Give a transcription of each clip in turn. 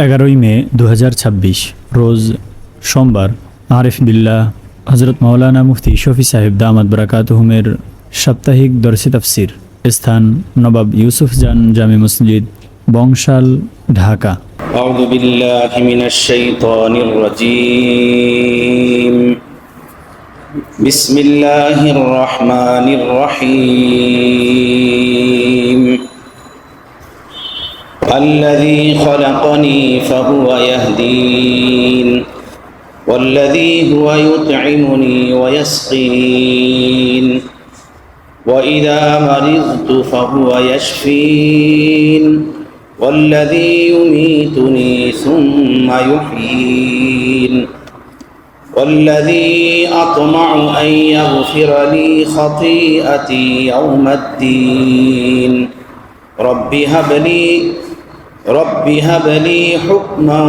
11ই মে 2026 রোজ সোমবার আরিফ বিল্লাহ হজরত মাওলানা মুফতি শফি সাহেব দামাত বরাকাতুহুমের সাপ্তাহিক দরসে তাফসির, স্থান নবাব ইউসুফ জান জামে মসজিদ, বংশাল, ঢাকা। আউযু বিল্লাহি মিনাশ শাইতানির রাজীম। বিসমিল্লাহির রহমানির রহিম। الذي خلقني فهو يهدين والذي هو يطعمني ويسقين وإذا مرضت فهو يشفين والذي يميتني ثم يحيين والذي أطمع أن يغفر لي خطيئتي يوم الدين رب هب لي حكما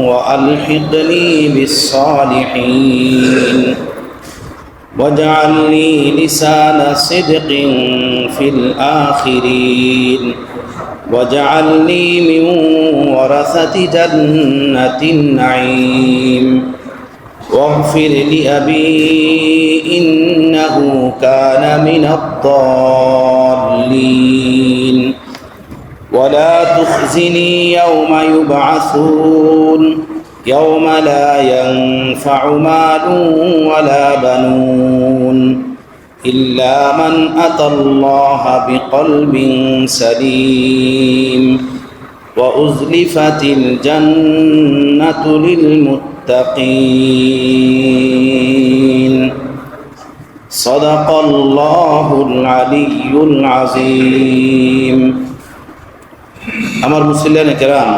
وألحقني بالصالحين واجعل لي لسان صدق في الآخرين واجعلني من ورثة جنة النعيم واغفر لأبي إنه كان من الضالين ولا تخزني يوم يبعثون يوم لا ينفع مال ولا بنون إلا من أتى الله بقلب سليم وأزلفت الجنة للمتقين صدق الله العلي العظيم। আমার মুসলিয়ানে কেরাম,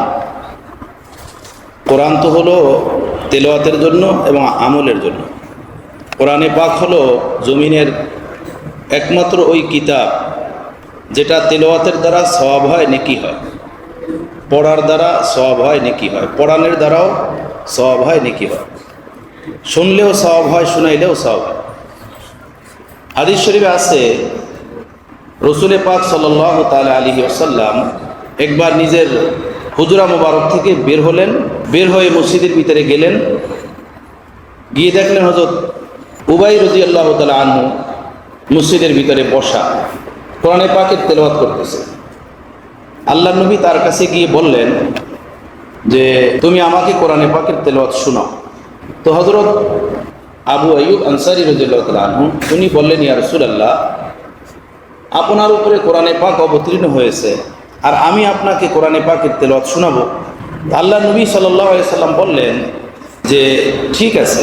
কোরআন তো হলো তেলাওয়াতের জন্য এবং আমলের জন্য। কোরআনে পাক হলো জমিনের একমাত্র ওই কিতাব যেটা তেলাওয়াতের দ্বারা সওয়াব হয়, নেকি হয়, পড়ার দ্বারা সওয়াব হয়, নেকি হয়, পড়ানোর দ্বারাও সওয়াব হয়, নেকি হয়, শুনলেও সওয়াব হয়, শুনাইলেও সওয়াব হয়। হাদিস শরীফে আছে রসুল পাক সাল্লাল্লাহু তাআলা আলাইহি ওয়াসাল্লাম একবার নিজের হুজরা মুবারক থেকে বের হলেন, বের হয়ে মসজিদের ভিতরে গেলেন, গিয়ে দেখলেন হযরত উবাই রাদিয়াল্লাহু তাআলা আনহু মসজিদের ভিতরে বসা কোরআনে পাকের তেলাওয়াত করতেছে। আল্লাহর নবী তার কাছে গিয়ে বললেন যে তুমি আমাকে কোরআনে পাকের তেলাওয়াত শোনাও। তো হযরত আবু আইয়ুব আনসারী রাদিয়াল্লাহু তাআলা আনহু উনি বললেন, ইয়া রাসূলুল্লাহ, আপনার উপরে কোরআনে পাক অবতীর্ণ হয়েছে আর আমি আপনাকে কোরআনে পাকের তেলাওয়াত শোনাবো। আল্লাহ নবী সাল্লাল্লাহু আলাইহি সাল্লাম বললেন যে ঠিক আছে,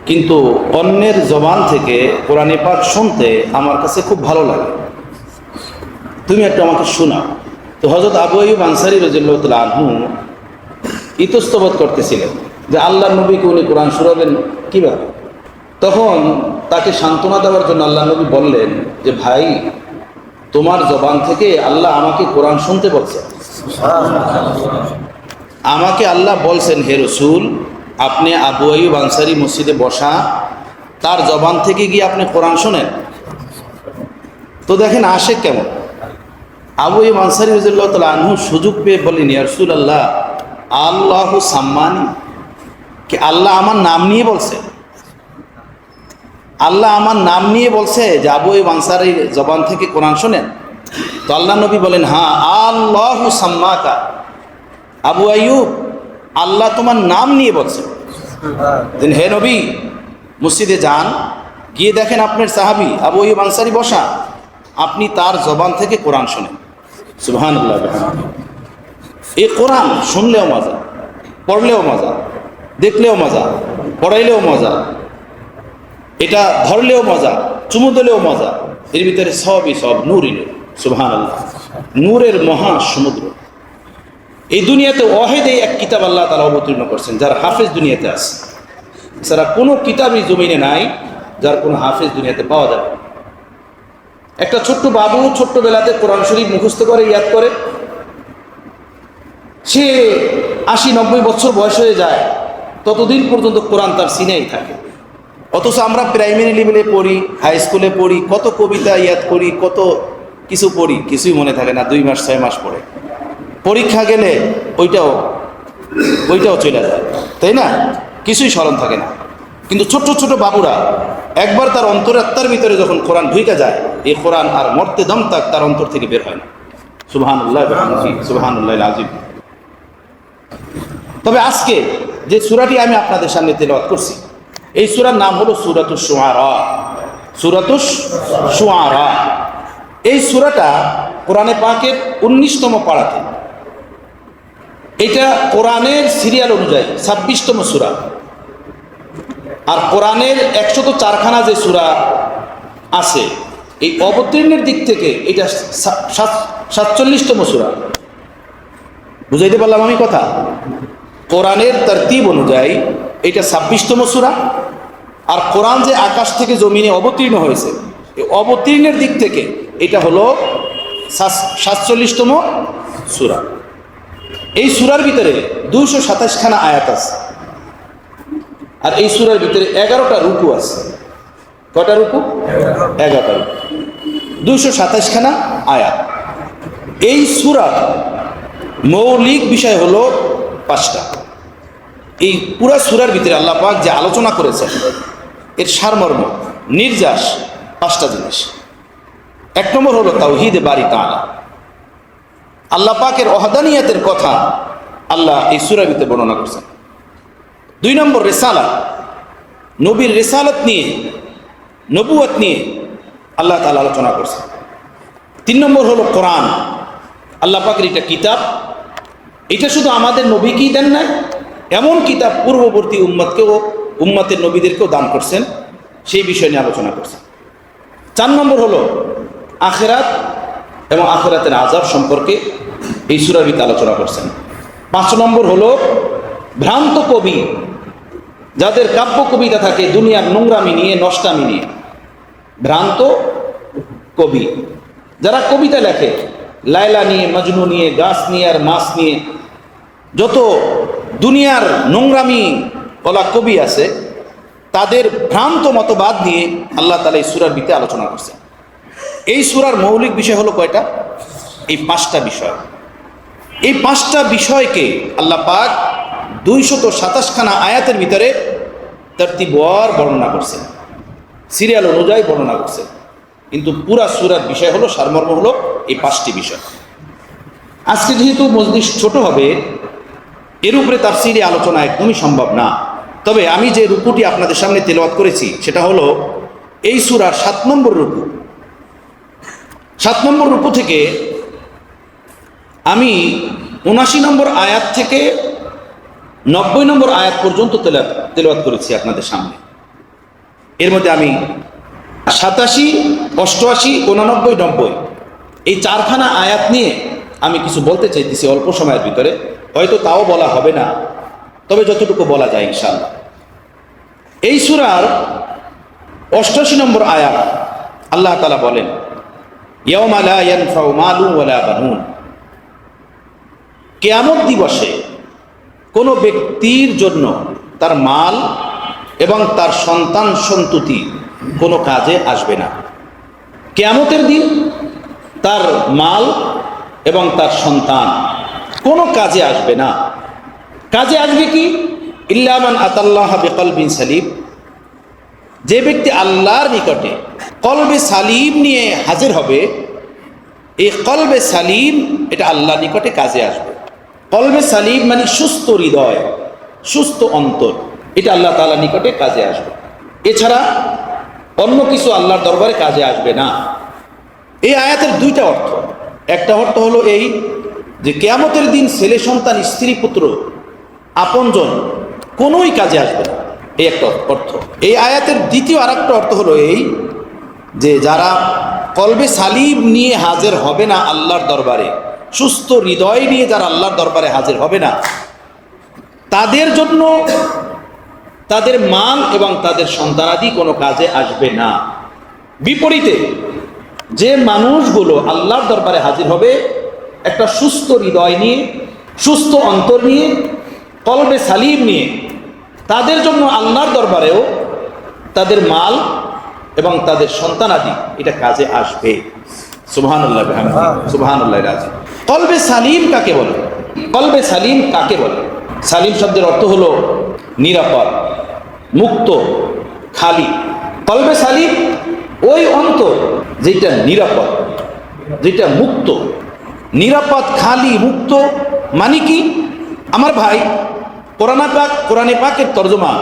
কিন্তু অন্যের জবান থেকে কোরআনে পাক শুনতে আমার কাছে খুব ভালো লাগে, তুমি একটু আমাকে শোনাও। তো হযরত আবু আইয়ুব আনসারী রাদিয়াল্লাহু তাআলা আনহু ইতস্তত করতেছিলেন যে আল্লাহ নবীকে উনি কোরআন শোনাবেন কীভাবে। তখন তাকে সান্ত্বনা দেওয়ার জন্য আল্লাহ নবী বললেন যে ভাই, তোমার জবান থেকে আল্লাহ আমাকে কোরআন শুনতে বলছেন। আমাকে আল্লাহ বলছেন, হে রাসূল, আপনি আবু আইয়ুব আনসারী মসজিদে বসা, তার জবান থেকে গিয়ে আপনি কোরআন শোনেন। তো দেখেন আশেক কেমন। আবু আইয়ুব আনসারী রাদিয়াল্লাহু তাআলা আনহু সুযোগ পেয়ে বললেন, ইয়া রাসূলুল্লাহ, আল্লাহু সাম্মানি, কি আল্লাহ আমার নাম নিয়ে বলছে? আল্লাহ আমার নাম নিয়ে বলছে যে আবু আইয়ুব আনসারীর জবান থেকে কোরআন শোনেন? তো আল্লাহ নবী বলেন, হ্যাঁ, আল্লাহু সাম্মাকা, আবু আইয়ুব, আল্লাহ তোমার নাম নিয়ে বলছে। হে নবী, মসজিদে যান, গিয়ে দেখেন আপনার সাহাবী আবু আইয়ুব আনসারী বসা, আপনি তার জবান থেকে কোরআন শোনেন। সুবহানাল্লাহ। এই কোরআন শুনলেও মজা, পড়লেও মজা, দেখলেও মজা, পড়াইলেও মজা, এটা ধরলেও মজা, চুমু দিলেও মজা, এর ভিতরে সবই সব নূরই নূর। সুবহানাল্লাহ। নূরের মহা সমুদ্র। এই দুনিয়াতে ওয়াহিদ এক কিতাব আল্লাহ তাআলা অবতীর্ণ করছেন, যার হাফেজ দুনিয়াতে আছে। এছাড়া কোনো কিতাবই জমিনে নাই যার কোনো হাফেজ দুনিয়াতে পাওয়া যাবে। একটা ছোট্ট বাবু ছোট্টবেলাতে কোরআন শরীফ মুখস্থ করে, ইয়াদ করে, সে 80-90 বছর বয়স হয়ে যায়, ততদিন পর্যন্ত কোরআন তার সিনেই থাকে। অথচ আমরা প্রাইমারি লেভেলে পড়ি, হাই স্কুলে পড়ি, কত কবিতা ইয়াদ করি, কত কিছু পড়ি, কিছুই মনে থাকে না 2 মাস 6 মাস পরে। পরীক্ষা গেলে ওইটাও চলে যায়, তাই না? কিছুই স্মরণ থাকে না। কিন্তু ছোট্ট ছোট বাবুরা একবার তার অন্তরাত্মার ভিতরে যখন কোরআন ঢুকে যায়, এই কোরআন আর মরতে দম তাক তার অন্তর থেকে বের হয় না। সুবহানাল্লাহ সুবহানাল্লাহ আযীম। তবে আজকে যে সূরাটি আমি আপনাদের সামনে তেলাওয়াত করছি, এই সূরার নাম হলো সূরাতুশ শুআরা। সূরাতুশ শুআরা এই সূরাটা কোরআনে পাকের 19তম পারাতে। এটা কোরআনের সিরিয়াল অনুযায়ী 26তম সূরা। আর কোরআনের 104খানা যে সূরা আছে, এই অবতীর্ণের দিক থেকে এটা 47তম সূরা। বুঝাইতে পারলাম আমি কথা? কোরআনের তারতিব অনুযায়ী এটা 26তম সূরা। আর কোরআন যে আকাশ থেকে জমিনে অবতীর্ণ হয়েছে, এই অবতীর্ণের দিক থেকে এটা হলো 47তম সূরা। এই সূরার ভিতরে 227খানা আয়াত আছে। আর এই সূরার ভিতরে 11টা রুকু আছে। কয়টা রুকু? 11টা রুকু, 227খানা আয়াত। এই সূরার মৌলিক বিষয় হলো 5টা। এই পুরা সূরার ভিতরে আল্লাহ পাক যে আলোচনা করেছেন, এর সারমর্ম নির্যাস 5টা জিনিস। 1 নম্বর হলো তাওহীদে বারি তাআলা, আল্লাহ পাকের ওয়াহদানিয়াতের কথা আল্লাহ এই সূরার ভিতরে বর্ণনা করেছেন। 2 নম্বর রিসালাত, নবীর রিসালাত নিয়ে, নবুয়ত নিয়ে আল্লাহ তাআলা আলোচনা করেছেন। 3 নম্বর হলো কোরআন, আল্লাহ পাকের এটা কিতাব। এটা শুধু আমাদের নবীকেই দেন না, এমন কিতাব পূর্ববর্তী উম্মতকেও, উম্মতের নবীদেরকেও দান করছেন, সেই বিষয় নিয়ে আলোচনা করছেন। 4 নম্বর হলো আখিরাত এবং আখিরাতের আযাব সম্পর্কে এই সূরার ভিতরে আলোচনা করছেন। 5 নম্বর হলো ভ্রান্ত কবি, যাদের কাব্য কবিতা থাকে দুনিয়ার নোংরামি নিয়ে, নষ্টামি নিয়ে, ভ্রান্ত কবি যারা কবিতা লেখে লায়লা নিয়ে, মজনু নিয়ে, গাছ নিয়ে আর মাছ নিয়ে, যত দুনিয়ার নোংরামি বলা কবি আছে, তাদের ভ্রান্ত মতবাদ নিয়ে আল্লাহ তাআলা এই সূরার ভিতরে আলোচনা করছেন। এই সূরার মৌলিক বিষয় হলো কয়টা? এই 5টা বিষয়। এই 5টা বিষয়কে আল্লাহ পাক 227খানা আয়াতের ভিতরে তারতিবওয়ার বর্ণনা করছেন, সিরিয়াল অনুযায়ী বর্ণনা করছেন। কিন্তু পুরা সূরার বিষয় হলো, সারমর্ম হলো এই 5টি বিষয়। আজকে যেহেতু মজলিস ছোট হবে, এর উপরে তাফসীরি আলোচনা একদমই সম্ভব না। তবে আমি যে রুকুটি আপনাদের সামনে তেলাওয়াত করেছি সেটা হলো এই সূরার 7 নম্বর রুকু। 7 নম্বর রুকু থেকে আমি 79 নম্বর আয়াত থেকে 90 নম্বর আয়াত পর্যন্ত তেলাওয়াত করেছি আপনাদের সামনে। এর মধ্যে আমি 87, 88, 89, 90 এই 4খানা আয়াত নিয়ে আমি কিছু বলতে চাইতেছি অল্প সময়ের ভিতরে। হয়তো তাও বলা হবে না, তবে যতটুকু বলা যায় ইনশাআল্লাহ। এই সূরার 88 নম্বর আয়াত আল্লাহ তাআলা বলেন, ইয়াওমা লা ইয়ানফাউ মালুন ওয়ালা বানুন। কিয়ামত দিবসে কোনো ব্যক্তির জন্য তার মাল এবং তার সন্তান সন্ততি কোনো কাজে আসবে না। কিয়ামতের দিন তার মাল এবং তার সন্তান কোনো কাজে আসবে না। কাজে আসবে কি? ইল্লা মান আতাল্লাহা বিকলবিন সালিম, যে ব্যক্তি আল্লাহর নিকটে কলবে সালিম নিয়ে হাজির হবে, এই কলবে সালিম এটা আল্লাহর নিকটে কাজে আসবে। কলবে সালিম মানে সুস্থ হৃদয়, সুস্থ অন্তর, এটা আল্লাহ তাআলার নিকটে কাজে আসবে। এছাড়া অন্য কিছু আল্লাহর দরবারে কাজে আসবে না। এই আয়াতের 2টা অর্থ। একটা অর্থ হলো এই যে কিয়ামতের দিন ছেলে সন্তান, স্ত্রী পুত্র, আপনজন কোনোই কাজে আসবে না, এই একটা অর্থ। এই আয়াতের দ্বিতীয় আরেকটা অর্থ হলো এই যে যারা কলবে সালিম নিয়ে হাজির হবে না আল্লাহর দরবারে, সুস্থ হৃদয় নিয়ে যারা আল্লাহর দরবারে হাজির হবে না, তাদের জন্য তাদের মাল এবং তাদের সন্তানাদি কোনো কাজে আসবে না। বিপরীতে যে মানুষগুলো আল্লাহর দরবারে হাজির হবে একটা সুস্থ হৃদয় নিয়ে, সুস্থ অন্তর নিয়ে, কলবে সালিম নিয়ে, তাদের জন্য আল্লাহর দরবারেও তাদের মাল এবং তাদের সন্তানাদি এটা কাজে আসবে। সুবহানাল্লাহ, সুবহানাল্লাহ রাজি। কলবে সালিম কাকে বলে? কলবে সালিম কাকে বলে? সালিম শব্দের অর্থ হলো নিরাপদ, মুক্ত, খালি। কলবে সালিম ওই অন্তর যেটা নিরাপদ, যেটা মুক্ত। নিরাপদ, খালি, মুক্ত মানে কি? আমার ভাই, কোরআনে পাকের তর্জমা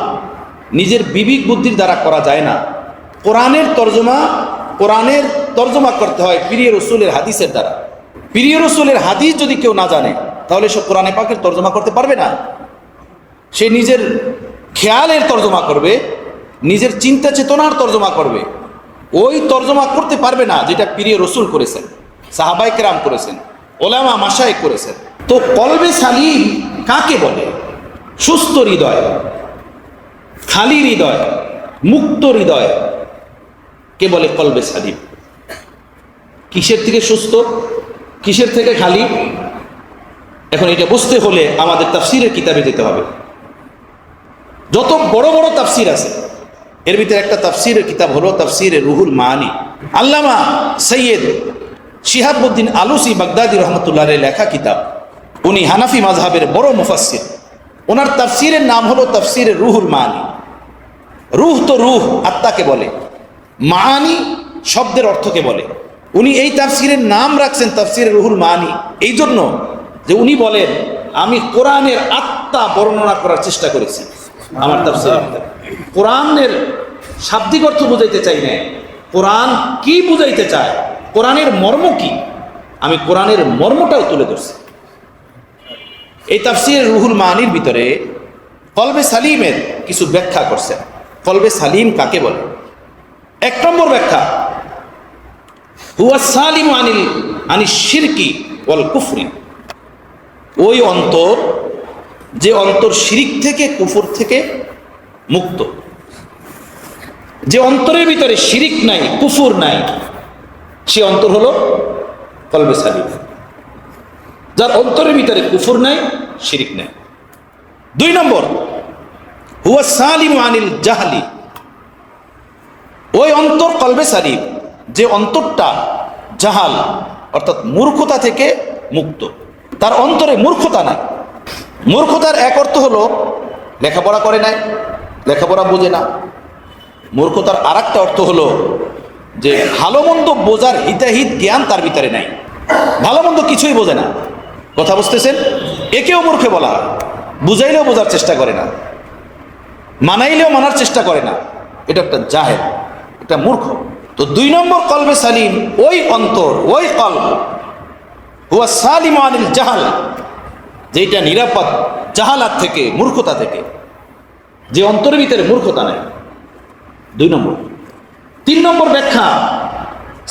নিজের বিবেক বুদ্ধির দ্বারা করা যায় না। কোরআনের তর্জমা করতে হয় প্রিয় রসুলের হাদিসের দ্বারা। প্রিয় রসুলের হাদিস যদি কেউ না জানে, তাহলে সে কোরআনে পাকের তর্জমা করতে পারবে না। সে নিজের খেয়ালের তর্জমা করবে, নিজের চিন্তা চেতনার তর্জমা করবে। ওই তর্জমা করতে পারবে না যেটা প্রিয় রসুল করেছেন, সাহাবায়ে কেরাম করেছেন, ওলামা মাশায়েখ করেছেন। তো কলবে সালিম কাকে বলে? সুস্থ হৃদয়, খালি হৃদয়, মুক্ত হৃদয় কে বলে কলবে সালিম। কিসের থেকে সুস্থ, কিসের থেকে খালি? এখন এটা বুঝতে হলে আমাদের তাফসিরের কিতাবে যেতে হবে। যত বড় বড় তাফসির আছে, এর ভিতরে একটা তাফসিরের কিতাব হলো তাফসিরে রুহুল মানি। আল্লামা সৈয়দ শিহাবুদ্দিন আলুসি বাগদাদি রহমতুল্লাহ লেখা কিতাব। উনি হানাফি মাযহাবের বড় মুফাসসির। ওনার তাফসিরের নাম হলো তাফসিরে রুহুল মানি। রুহ তো রুহ, আত্মাকে বলে। মানি শব্দের অর্থকে বলে। উনি এই তাফসিরের নাম রাখছেন তাফসিরে রুহুল মানি এই জন্য যে উনি বলেন, আমি কোরআনের আত্মা বর্ণনা করার চেষ্টা করেছি আমার তাফসিরে। কোরআনের শাব্দিক অর্থ বুঝাইতে চাই না, কোরআন কি বুঝাইতে চায়, কোরআনের মর্ম কি, আমি কোরআনের মর্মটাও তুলে ধরছি। এই তাফসিরে রুহুল মানির ভিতরে কলবে সালিমের কিছু ব্যাখ্যা করছেন। কলবে সালিম কাকে বলে? 1 নম্বর ব্যাখ্যা, হুয়া সালিম আনিল শিরকি ওয়াল কুফরি। ওই অন্তর, যে অন্তর শিরিক থেকে, কুফর থেকে মুক্ত। যে অন্তরের ভিতরে শিরিক নাই, কুফর নাই, সে অন্তর হলো কলবে সালিম। যার অন্তরের ভিতরে কুফর নাই, শিরিক নাই। 2 নম্বর, হুয়া সালিম আনিল জাহলি। ওই অন্তর কলবে সালিম, যে অন্তরটা জাহাল অর্থাৎ মূর্খতা থেকে মুক্ত। তার অন্তরে মূর্খতা নাই। মূর্খতার এক অর্থ হলো লেখাপড়া করে নাই, লেখাপড়া বোঝে না। মূর্খতার আর একটা অর্থ হলো যে ভালো মন্দ বোঝার হিতাহিত জ্ঞান তার ভিতরে নাই, ভালো মন্দ কিছুই বোঝে না। কথা বুঝতেছেন? একেও মূর্খে বলা হয়। বুঝাইলেও বোঝার চেষ্টা করে না, মানাইলেও মানার চেষ্টা করে না। এটা একটা জাহেল, এটা মূর্খ। তো 2 নম্বর কলবে সালিম ওই অন্তর, ওই কলব, হুয়া সালিম আনিল জাহাল, যেটা নিরাপদ জাহালাত থেকে, মূর্খতা থেকে, যে অন্তরের ভিতরে মূর্খতা নাই। 2 নম্বর। 3 নম্বর ব্যাখ্যা,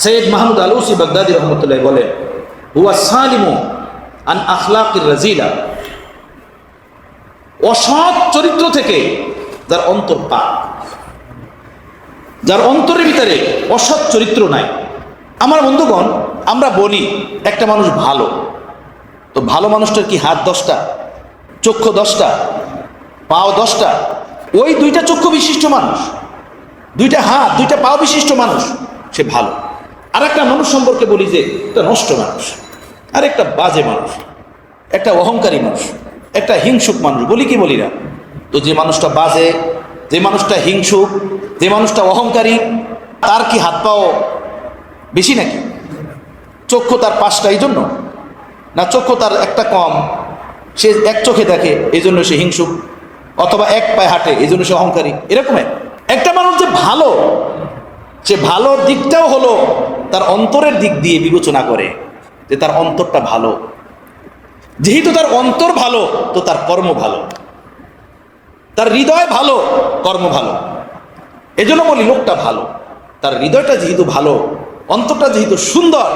সৈয়দ মাহমুদ আলুসি বাগদাদি রহমতুল্লাহ বলেন, হুয়া সালিমু আন আখলাকির রাজিলা। অসৎ চরিত্র থেকে যার অন্তর পাক, যার অন্তরের ভিতরে অসৎ চরিত্র নাই। আমার বন্ধুগণ, আমরা বলি একটা মানুষ ভালো, তো ভালো মানুষটার কি হাত 10টা, চক্ষু 10টা, পাও 10টা? ওই 2টা চক্ষু বিশিষ্ট মানুষ, 2টা হাত, 2টা পাও বিশিষ্ট মানুষ, সে ভালো। আর একটা মানুষ সম্পর্কে বলি যে একটা নষ্ট মানুষ, আর একটা বাজে মানুষ, একটা অহংকারী মানুষ, একটা হিংসুক মানুষ, বলি কি বলি না? তো যে মানুষটা বাজে, যে মানুষটা হিংসুক, যে মানুষটা অহংকারী, তার কি হাত পাও বেশি নাকি? চক্ষু তার 5টা এই জন্য? না চক্ষু তার একটা কম, সে এক চোখে দেখে এই জন্য সে হিংসুক, অথবা এক পায়ে হাঁটে এই জন্য সে অহংকারী? এরকমই একটা মানুষ যে ভালো, সে ভালো দিকটাও হলো তার অন্তরের দিক দিয়ে বিবেচনা করে যে তার অন্তরটা ভালো। যেহেতু তার অন্তর ভালো, তো তার কর্ম ভালো, তার হৃদয় ভালো, কর্ম ভালো। এজন্য বলি লোকটা ভালো। তার হৃদয়টা যেহেতু ভালো, অন্তরটা যেহেতু সুন্দর,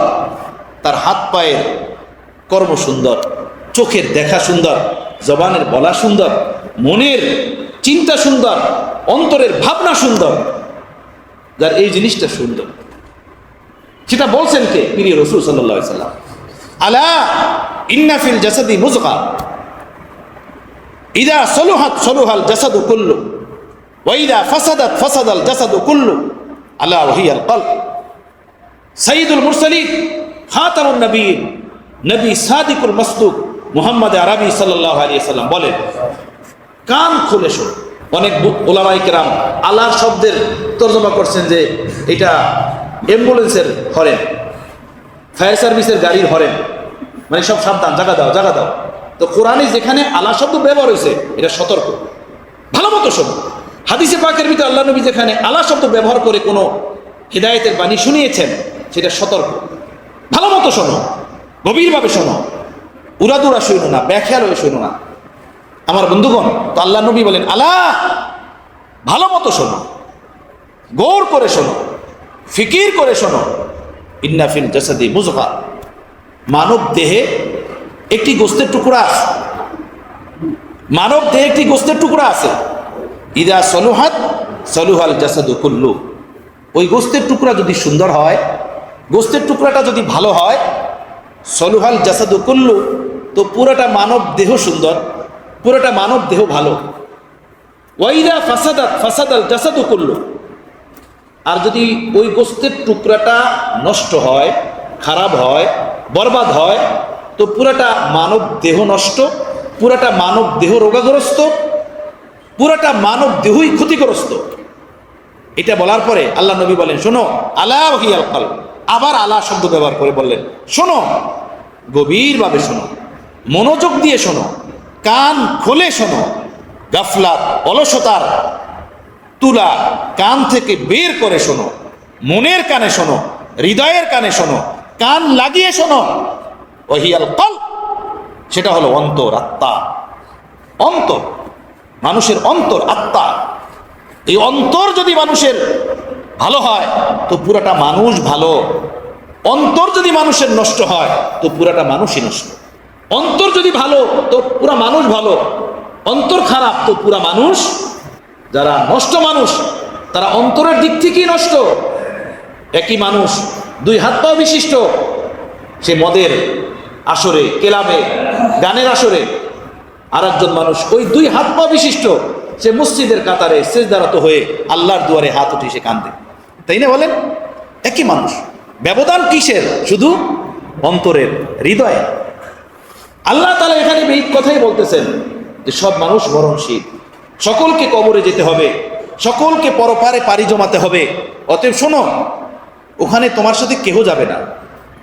তার হাত পায়ের কর্ম সুন্দর, চোখের দেখা সুন্দর, জবানের বলা সুন্দর, মনের চিন্তা সুন্দর, অন্তরের ভাবনা সুন্দর। যার এই জিনিসটা সুন্দর, সেটা বলছেন কে? প্রিয় রাসূল সাল্লাল্লাহু আলাইহি সাল্লাম, আলা ইন্না ফিল জাসাদি মুযগা ইযা সলুহাত সলুহাল জাসাদু কুল্লু ওয়া ইযা ফাসাদাত ফাসাদাল জাসাদু কুল্লু আলা ওয়া হিয়াল কলব। সাইয়্যিদুল মুরসালিন, খাতামুন নবিয়্যিন, নবী সাদিকুল মসদুক মুহাম্মদ আরবি সাল্লাল্লাহু আলাইহি সাল্লাম বলেন, কান খুলে শোনো। অনেক ওলামায়ে কেরাম আলা শব্দের তর্জমা করছেন যে এটা অ্যাম্বুলেন্সের হরেন, ফায়ার সার্ভিসের গাড়ির হরেন, মানে সব সাবধান, জায়গা দাও জায়গা দাও। তো কোরআনে যেখানে আলা শব্দ ব্যবহার হয়েছে এটা সতর্ক, ভালো মতো শোনো। হাদিসে পাকের ভিতরে আল্লাহ নবী যেখানে আলা শব্দ ব্যবহার করে কোনো হিদায়েতের বাণী শুনিয়েছেন সেটা সতর্ক, ভালো মতো শোনো, গভীরভাবে শোনো, উড়াদুরা শোনো না, ব্যাখ্যার হয়ে শোনো না। আমার বন্ধুগণ, তো আল্লাহ নবী বলেন আলা, ভালো মতো শোনো, গৌর করে শোনো, ফিকির করে শোনো। ইন্না ফিল জাসাদি মুজগা, মানব দেহে একটি গোস্তের টুকরা আছে, মানব দেহে একটি গোস্তের টুকরা আছে। ইদা সলুহাত সলুহাল জাসাদু কুল্লু, ওই গোস্তের টুকরা যদি সুন্দর হয়, গোস্তের টুকরাটা যদি ভালো হয়, সলুহাল জাসাদু কুল্লু, তো পুরোটা মানব দেহ সুন্দর, পুরোটা মানব দেহ ভালো। ওয়াইদা ফাসাদাত ফাসাদাল জাসাদু কুল্লু, আর যদি ওই গোস্তের টুকরাটা নষ্ট হয়, খারাপ হয়, বরবাদ হয়, তো পুরাটা মানব দেহ নষ্ট, পুরাটা মানব দেহ রোগাগ্রস্ত, পুরাটা মানব দেহই ক্ষতিগ্রস্ত। এটা বলার পরে আল্লাহ নবী বলেন শোনো, আলা ওয়াহিয়াল কলব, আবার আলা শব্দ ব্যবহার করে বললেন শোনো, গভীরভাবে শোনো, মনোযোগ দিয়ে শোনো, কান খোলে শোনো। গাফলাত, অলসতার তুলা কান থেকে বের করে শোনো, মনের কানে শোনো, হৃদয়ের কানে শোনো, কান লাগিয়ে শোনো। ওয়াহিয়াল কলব, সেটা হলো অন্তর, আত্মা। অন্তর, মানুষের অন্তর, আত্মা। এই অন্তর যদি মানুষের ভালো হয় তো পুরাটা মানুষ ভালো, অন্তর যদি মানুষের নষ্ট হয় তো পুরাটা মানুষই নষ্ট। অন্তর যদি ভালো তো পুরা মানুষ ভালো, অন্তর খারাপ তো পুরা মানুষ। যারা নষ্ট মানুষ তারা অন্তরের দিক থেকেই নষ্ট। একই মানুষ দুই হাত পা বিশিষ্ট, সে মদের আসরে, ক্লাবে, গানের আসরে, আর একজন মানুষ ওই দুই হাত পা বিশিষ্ট, সে মসজিদের কাতারে সেজদারত হয়ে আল্লাহর দুয়ারে হাত উঠে সে কান্দে, তাই না? বলেন, একই মানুষ, ব্যবধান কিসের? শুধু অন্তরের, হৃদয়ে। আল্লাহ তাআলা এখানে এই কথাই বলতেছেন যে সব মানুষ মরণশীল, সকলকে কবরে যেতে হবে, সকলকে পরপারে পাড়ি জমাতে হবে। অতএব শোনো, ওখানে তোমার সাথে কেহ যাবে না,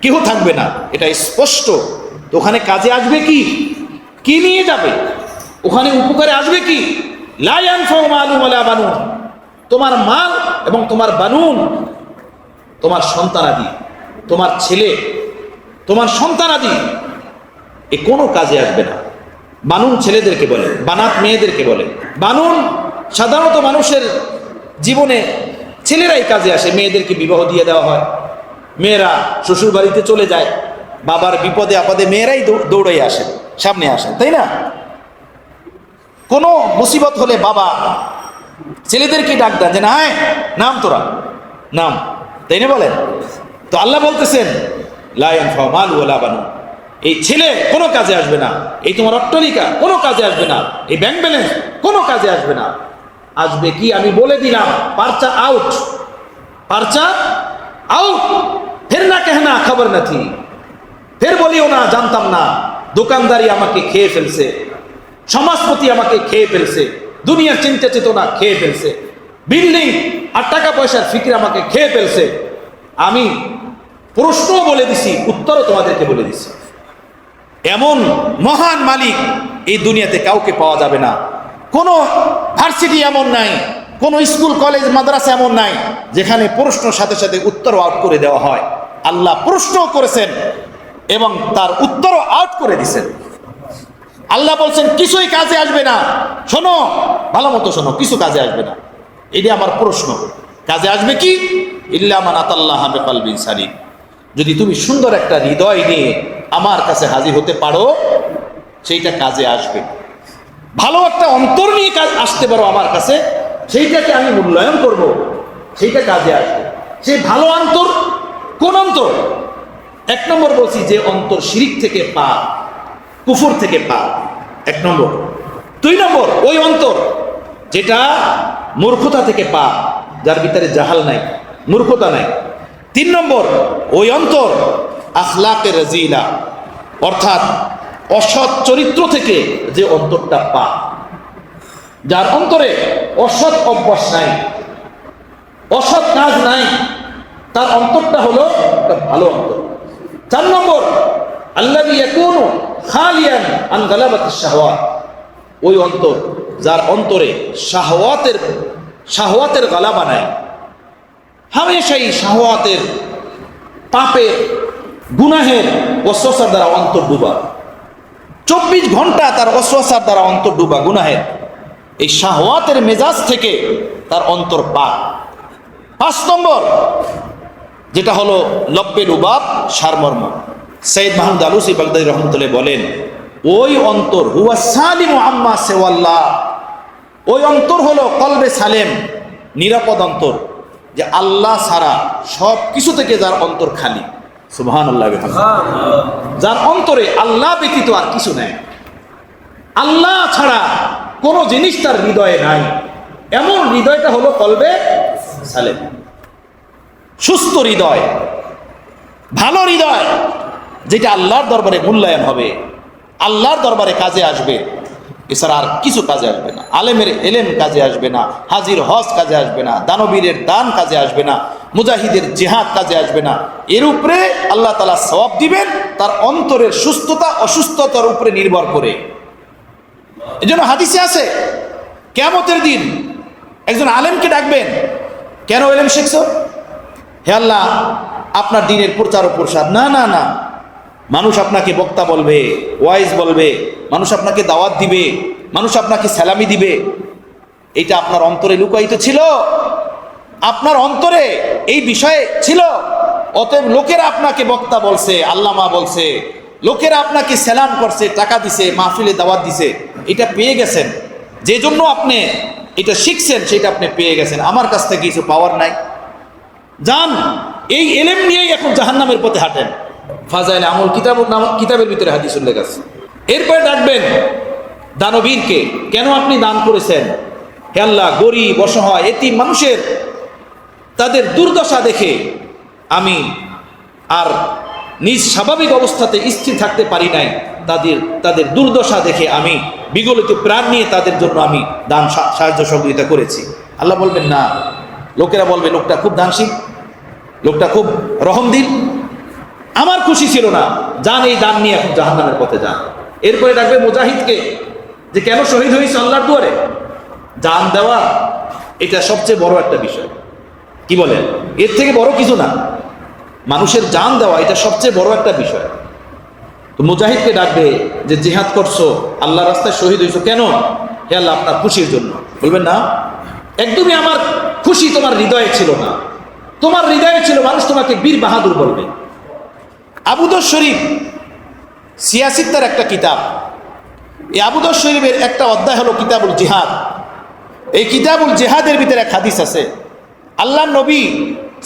কেহ থাকবে না, এটা স্পষ্ট। তো ওখানে কাজে আসবে কি? কি নিয়ে যাবে? ওখানে উপকারে আসবে কি? লা ইয়ানফাউ মালুন ওয়ালা বানুন, তোমার মাল এবং তোমার বানুন, তোমার সন্তানাদি, তোমার ছেলে, তোমার সন্তানাদি, এ কোনো কাজে আসবে না। বানুন ছেলেদেরকে বলে, বানাত মেয়েদেরকে বলে। বানুন সাধারণত মানুষের জীবনে ছেলেরাই কাজে আসে, মেয়েদেরকে বিবাহ দিয়ে দেওয়া হয়, মেয়েরা শ্বশুর বাড়িতে চলে যায়, বাবার বিপদে আপদে মেয়েরাই দৌড়াই আসে, সামনে আসে, তাই না? কোনো মুসিবত হলে বাবা ছেলেদেরকে ডাক দেন যে না, নাম তোরা, নাম, তাই না? বলেন। তো আল্লাহ বলতেছেন লা ইয়ানফাউ মালুন ওয়ালা বানুন, এই ছেলে কোনো কাজে আসবে না, এই তোমার অট্টালিকা কোনো কাজে আসবে না, এই ব্যাংক ব্যালেন্স কোনো কাজে আসবে না। আসবে কি? আমি বলে দিলাম, পারচা আউট, পারচা আউট। ফের না কেহনা খবর না থি, ফের বলিও না জানতাম না। দোকানদারি আমাকে খেয়ে ফেলছে, সমাজপতি আমাকে খেয়ে ফেলছে, দুনিয়ার চিন্তা চেতনা খেয়ে ফেলছে, বিল্ডিং আর টাকা পয়সার ফিকির আমাকে খেয়ে ফেলছে। আমি প্রশ্নও বলে দিছি, উত্তরও তোমাদেরকে বলে দিছি। এমন মহান মালিক এই দুনিয়াতে কাউকে পাওয়া যাবে না। কোনো ভার্সিটি এমন নাই, কোনো স্কুল কলেজ মাদ্রাসা এমন নাই যেখানে প্রশ্ন সাথে সাথে উত্তর আউট করে দেওয়া হয়। আল্লাহ প্রশ্নও করেছেন এবং তার উত্তরও আউট করে দিয়েছেন। আল্লাহ বলছেন কিছুই কাজে আসবে না। শোনো, ভালো মতো শোনো, কিছু কাজে আসবে না। এই যে আমার প্রশ্ন, কাজে আসবে কি? ইল্লা মান আতাল্লাহা বিকলবিন সালিম, যদি তুমি সুন্দর একটা হৃদয় নিয়ে আমার কাছে হাজির হতে পারো, সেইটা কাজে আসবে। ভালো একটা অন্তর নিয়ে কাজ আসতে পারো আমার কাছে, সেইটাকে আমি মূল্যায়ন করব, সেইটা কাজে আসবে। সেই ভালো অন্তর কোন অন্তর? এক নম্বর বলছি যে অন্তর শিরিক থেকে পাক, কুফর থেকে পাক, এক নম্বর। দুই নম্বর ওই অন্তর যেটা মূর্খতা থেকে পাক, যার ভিতরে জাহাল নাই, মূর্খতা নাই। তিন নম্বর ওই অন্তর আখলাকে রাজিলা, অর্থাৎ অসৎ চরিত্র থেকে যে অন্তরটা পাক, যার অন্তরে অসৎ অভ্যাস নাই, অসৎ কাজ নাই, তার অন্তরটা হলো একটা ভালো অন্তর। 4 নম্বর, আল্লাযী ইয়াকুনু খালিয়ান আন গালাবাতিশ শাহওয়াত, ওই অন্তর যার অন্তরে শাহওয়াতের গালাবা নাই, হামেশাই শাহওয়াতের, পাপের, গুনাহের ওয়াসওয়াসার দ্বারা অন্তর ডুবা, 24 ঘন্টা তার ওয়াসওয়াসার দ্বারা অন্তর ডুবা গুনাহের, এই শাহওয়াতের মেজাজ থেকে তার অন্তর পাক। 5 নম্বর, যেটা হলো লব্বে লুবাব সারমর্ম। সৈয়দ মাহমুদ আলুসি বাগদাদী রহমতুল্লাহ বলেন, ওই অন্তর হুয়া সালিমু আম্মা সিওয়াল্লাহ, ওই অন্তর হলো কলবে সালেম, নিরাপদ অন্তর, যে আল্লাহ ছাড়া সব কিছু থেকে যার অন্তর খালি। সুবহানাল্লাহ, যার অন্তরে আল্লাহ ব্যতীত আর কিছু নাই, আল্লাহ ছাড়া কোনো জিনিস তার হৃদয়ে নাই, এমন হৃদয়টা হলো কলবে সালেম, সুস্থ হৃদয়, ভালো হৃদয়, যেটা আল্লাহর দরবারে মূল্যায়ন হবে, আল্লাহর দরবারে কাজে আসবে, এছাড়া আর কিছু কাজে আসবে না। আলেমের এলেম কাজে আসবে না, হাজির হজ কাজে আসবে না, দানবীরের দান কাজে আসবে না, মুজাহিদের জিহাদ কাজে আসবে না। এর উপরে আল্লাহ তাআলা সওয়াব দিবেন তার অন্তরের সুস্থতা অসুস্থতার উপরে নির্ভর করে। এই জন্য হাদিসে আছে, কিয়ামতের দিন একজন আলেমকে ডাকবেন, কেন এলেম শিখছো? হে আল্লাহ, আপনার দ্বীনের প্রচার ও প্রসার। না না না, মানুষ আপনাকে বক্তা বলবে, ওয়াইজ বলবে, মানুষ আপনাকে দাওয়াত দিবে, মানুষ আপনাকে সালামি দিবে, এটা আপনার অন্তরে লুকায়িত ছিল, আপনার অন্তরে এই বিষয়ে ছিল। অতএব লোকেরা আপনাকে বক্তা বলছে, আল্লামা বলছে, লোকেরা আপনাকে সালাম করছে, টাকা দিছে, মাহফিলে দাওয়াত দিছে, এটা পেয়ে গেছেন, যে জন্য আপনি এটা শিখছেন, সেটা আপনি পেয়ে গেছেন, আমার কাছ থেকে কিছু পাওয়ার নাই। যান, এই এলেম নিয়েই এখন জাহান্নামের পথে হাঁটেন। ফাজাইল আমল কিতাবের ভিতরে হাদিস উল্লেখ আছে। এরপরে ডাকবেন দানবীরকে, কেন আপনি দান করেছেন? হে আল্লাহ, গরিব, অসহায়, এতিম মানুষের তাদের দুর্দশা দেখে আমি আর নিজ স্বাভাবিক অবস্থাতে স্থির থাকতে পারি নাই, তাদের দুর্দশা দেখে আমি বিগলিত প্রাণ নিয়ে তাদের জন্য আমি দান সাহায্য সহযোগিতা করেছি। আল্লাহ বলবেন না, লোকেরা বলবে লোকটা খুব দানশীল, লোকটা খুব রহমদিল, আমার খুশি ছিল না, যান এই দান নিয়ে এখন জাহান্নামের পথে যান। এরপরে ডাকবে মুজাহিদকে, যে কেন শহীদ হয়েছে আল্লাহর দুয়ারে? জান দেওয়া এটা সবচেয়ে বড় একটা বিষয়। কি বলেন? এর থেকে বড় কিছু না, মানুষের জান দেওয়া এটা সবচেয়ে বড় একটা বিষয়। তো মুজাহিদকে ডাকবে যে জিহাদ করছো, আল্লাহ রাস্তায় শহীদ হয়েছো, কেন? হে আল্লাহ, আপনার খুশির জন্য। বলবেন না, একদমই আমার খুশি তোমার হৃদয়ে ছিল না, তোমার হৃদয়ে ছিল মানুষ তোমাকে বীর বাহাদুর বলবে। আবুদর শরীফ সিয়াসিত্তার একটা কিতাব, এই আবুদর শরীফের একটা অধ্যায় হলো কিতাবুল জিহাদ। এই কিতাবুল জিহাদের ভিতরে এক হাদিস আছে, আল্লাহ নবী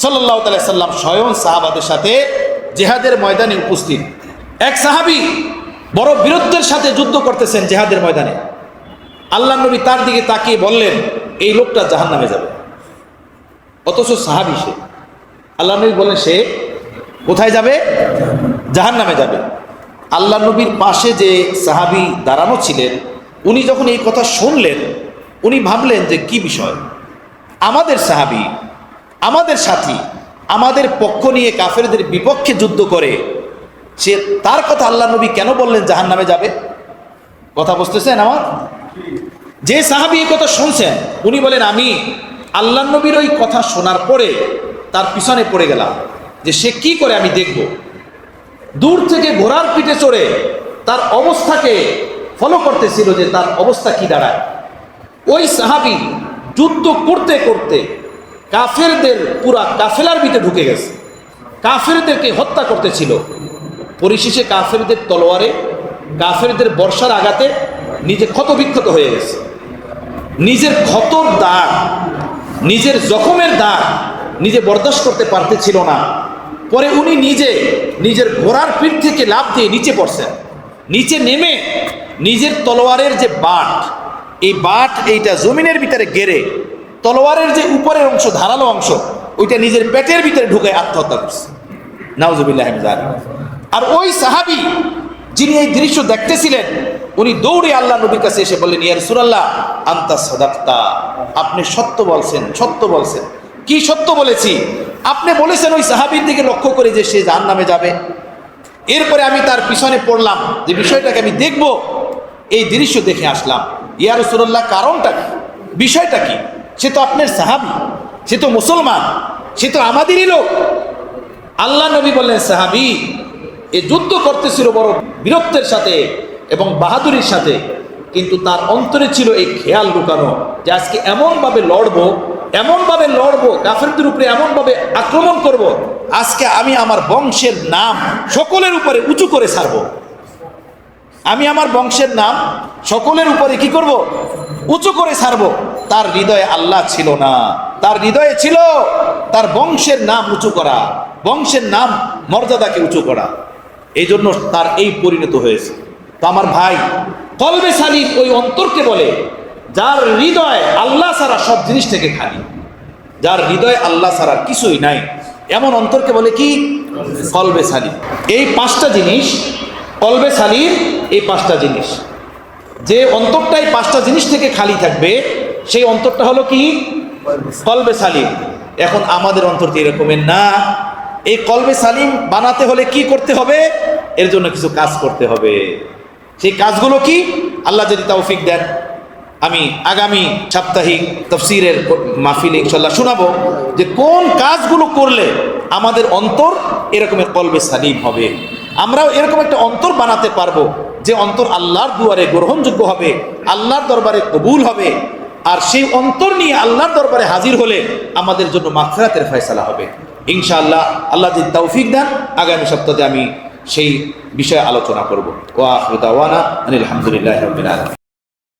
সাল্লাল্লাহু আলাইহি সাল্লাম স্বয়ং সাহাবাদের সাথে জিহাদের ময়দানে উপস্থিত। এক সাহাবী বড় বীরত্বের সাথে যুদ্ধ করতেছেন জিহাদের ময়দানে। আল্লাহ নবী তার দিকে তাকিয়ে বললেন, এই লোকটা জাহান্নামে যাবে। অথচ সাহাবী সে। আল্লাহ নবী বলেন, সে কোথায় যাবে? জাহান্নামে যাবে। আল্লাহ নবীর পাশে যে সাহাবী দাঁড়ানো ছিলেন, উনি যখন এই কথা শুনলেন, উনি ভাবলেন যে কি বিষয়, আমাদের সাহাবী, আমাদের সাথী, আমাদের পক্ষ নিয়ে কাফেরদের বিপক্ষে যুদ্ধ করে, সে তার কথা আল্লাহ নবী কেন বললেন জাহান্নামে যাবে? কথা বুঝতেছেন আমার? যে সাহাবী এই কথা শুনছেন, উনি বলেন, আমি আল্লাহ নবীর ওই কথা শোনার পরে তার পিছনে পড়ে গেলাম, যে সে কি করে আমি দেখব। দূর থেকে ঘোড়ার পিঠে চড়ে তার অবস্থাকে ফলো করতেছিল, যে তার অবস্থা কি দাঁড়ায়। ওই সাহাবী যুদ্ধ করতে করতে কাফেরদের পুরা কাফেলার ভিতরে ঢুকে গেছে, কাফেরদেরকে হত্যা করতেছিল। পরিশেষে কাফেরদের তলোয়ারে, কাফেরদের বর্ষার আঘাতে নিজে ক্ষতবিক্ষত হয়ে গেছে। নিজের ক্ষতর দাগ, নিজের জখমের দাগ নিজে বরদাস্ত করতে পারতেছিল না। পরে উনি নিজে নিজের ঘোড়ার পিঠ থেকে লাফ দিয়ে নিচে পড়ছেন। নিচে নেমে নিজের তলোয়ারের যে বাট, এই বাট এইটা জমিনের ভিতরে গেড়ে তলোয়ারের যে উপরের অংশ, ধারালো অংশ, ওইটা নিজের পেটের ভিতরে ঢুকে আত্মহত্যা করছে। নাউজুবিল্লাহ। আর ওই সাহাবী যিনি এই দৃশ্য দেখতেছিলেন উনি দৌড়ে আল্লাহ নবীর কাছে এসে বললেন, ইয়া রাসূলুল্লাহ আনতা সাদাক্তা, আপনি সত্য বলছেন, সত্য বলছেন। কি সত্য বলেছি? আপনি বলেছেন ওই সাহাবীর দিকে লক্ষ্য করে যে সে জাহান্নামে যাবে। এরপরে আমি তার পিছনে পড়লাম যে বিষয়টাকে আমি দেখব, এই দৃশ্য দেখে আসলাম। ইয়া রাসূলুল্লাহ কারণটা কি, বিষয়টা কি? সে তো আপনার সাহাবী, সে তো মুসলমান, সে তো আমাদেরই লোক। আল্লাহ নবী বললেন, সাহাবী এ যুদ্ধ করতেছিল বড় বীরত্বের সাথে এবং বাহাদুরির সাথে, কিন্তু তার অন্তরে ছিল এই খেয়াল লুকানো যে আজকে এমনভাবে লড়বো কাফেরদের উপরে, এমনভাবে আক্রমণ করব, আজকে আমি আমার বংশের নাম সকলের উপরে উঁচু করে ছাড়বো। আমি আমার বংশের নাম সকলের উপরে কি করব? উঁচু করে ছাড়বো। তার হৃদয়ে আল্লাহ ছিল না, তার হৃদয়ে ছিল তার বংশের নাম উঁচু করা, বংশের নাম মর্যাদাকে উঁচু করা। এই জন্য তার এই পরিণত হয়েছে। তো আমার ভাই, কলবে সালিম ওই অন্তরকে বলে যার হৃদয় আল্লাহ ছাড়া সব জিনিস থেকে খালি, যার হৃদয় আল্লাহ ছাড়া কিছুই নাই, এমন অন্তরকে বলে কি? কলবে সালিম। এই পাঁচটা জিনিস, কলবে সালিম এই পাঁচটা জিনিস, যে অন্তরটাই পাঁচটা জিনিস থেকে খালি থাকবে সেই অন্তরটা হলো কি? কলবে সালিম। এখন আমাদের অন্তর তো এরকমের না। এই কলবে সালিম বানাতে হলে কি করতে হবে? এর জন্য কিছু কাজ করতে হবে। সেই কাজগুলো কি? আল্লাহ যদি তৌফিক দেন, আমি আগামী সাপ্তাহিক তাফসীরের মাহফিলে ইনশাআল্লাহ শোনাবো যে কোন কাজগুলো করলে আমাদের অন্তর এরকমের কলবে সালিম হবে। আমরাও এরকম একটা অন্তর বানাতে পারবো যে অন্তর আল্লাহর দুয়ারে গ্রহণযোগ্য হবে, আল্লাহর দরবারে কবুল হবে। আর সেই অন্তর নিয়ে আল্লাহর দরবারে হাজির হলে আমাদের জন্য মাগফিরাতের ফয়সালা হবে ইনশাআল্লাহ। আল্লাহ যদি তৌফিক দেন, আগামী সপ্তাহে আমি সেই বিষয়ে আলোচনা করব। ওয়া আখিরু দাওয়ানা আনিল হামদুলিল্লাহি রাব্বিল আলামিন।